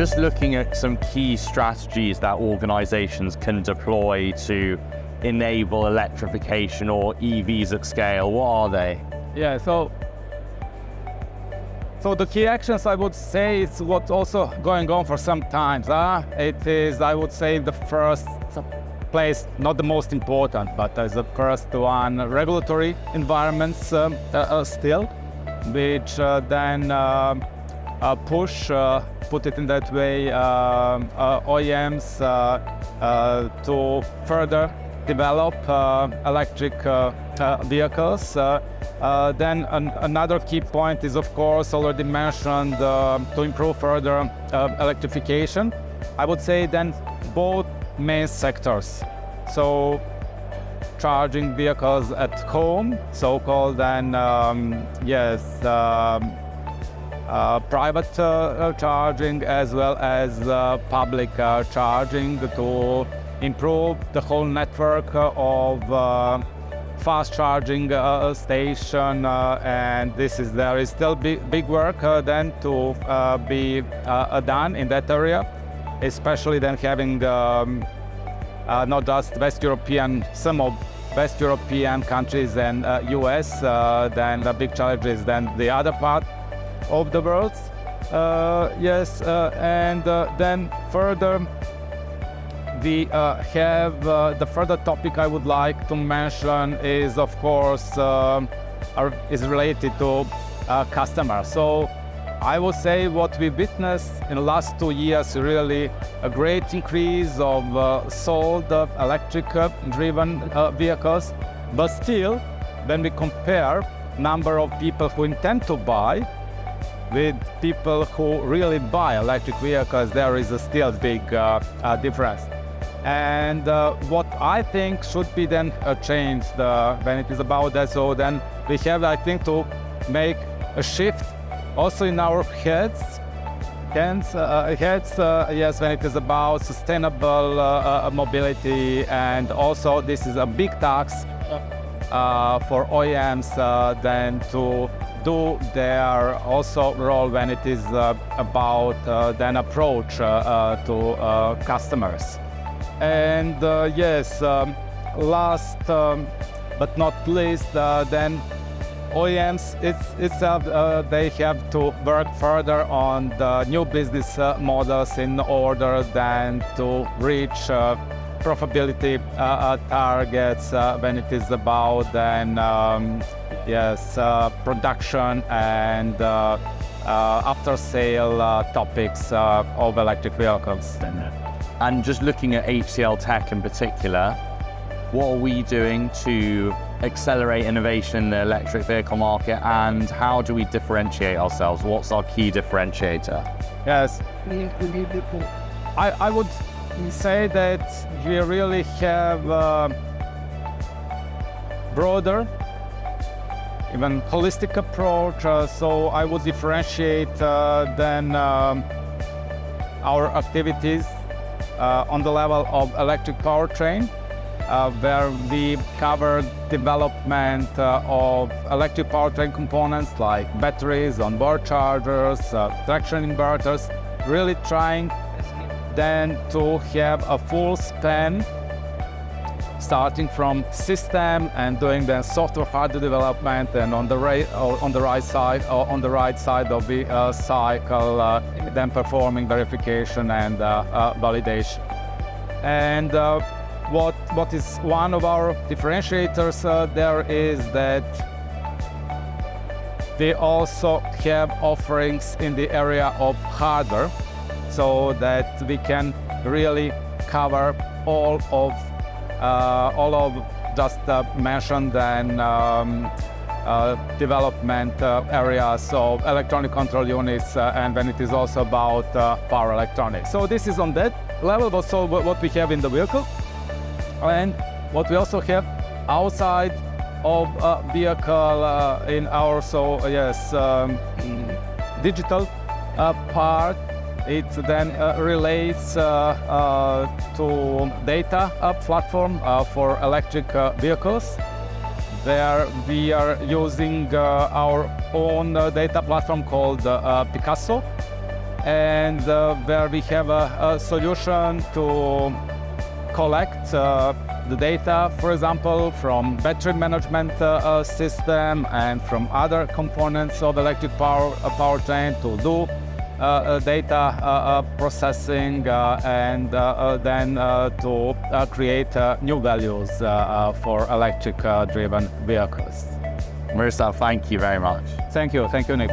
just looking at some key strategies that organizations can deploy to enable electrification or EVs at scale, what are they? Yeah, so the key actions, I would say, it's what's also going on for some time. It is, I would say, the first place, not the most important, but as the first one, regulatory environments still, which then put it in that way, OEMs to further develop electric vehicles. Then another key point is, of course, already mentioned, to improve further electrification. I would say then both main sectors. So charging vehicles at home, so-called, and private charging, as well as public charging, to improve the whole network of fast charging station, and there is still big work then to be done in that area, especially then having not just some of West European countries and US, then the big challenge is then the other part of the world. And then further, we have the further topic I would like to mention is, of course, is related to customers. So I would say what we witnessed in the last 2 years, really a great increase of sold electric-driven vehicles. But still, when we compare number of people who intend to buy with people who really buy electric vehicles, there is a still big difference. And what I think should be then changed when it is about that, so then we have, I think, to make a shift also in our heads, yes, when it is about sustainable mobility, and also this is a big task for OEMs then to do their also role when it is about then approach to customers. And last but not least, then OEMs itself, they have to work further on the new business models in order then to reach profitability targets when it is about then production and after-sale topics of electric vehicles. And just looking at HCL Tech in particular, what are we doing to accelerate innovation in the electric vehicle market, and how do we differentiate ourselves? What's our key differentiator? Yes, I would say that we really have a broader, even holistic approach. So I would differentiate then our activities on the level of electric powertrain, where we cover development of electric powertrain components like batteries, onboard chargers, traction inverters, really trying then to have a full span, starting from system and doing the software hardware development, and on the right side of the cycle, then performing verification and validation. And what is one of our differentiators there is that we also have offerings in the area of hardware, so that we can really cover all of just mentioned and development areas of electronic control units, and when it is also about power electronics. So this is on that level, also what we have in the vehicle, and what we also have outside of vehicle in our digital part. It then relates to data platform for electric vehicles. There we are using our own data platform called Picasso, and where we have a solution to collect the data, for example, from battery management system and from other components of electric powertrain to do data processing and then to create new values for electric driven vehicles. Miroslav, thank you very much. Thank you, Nick.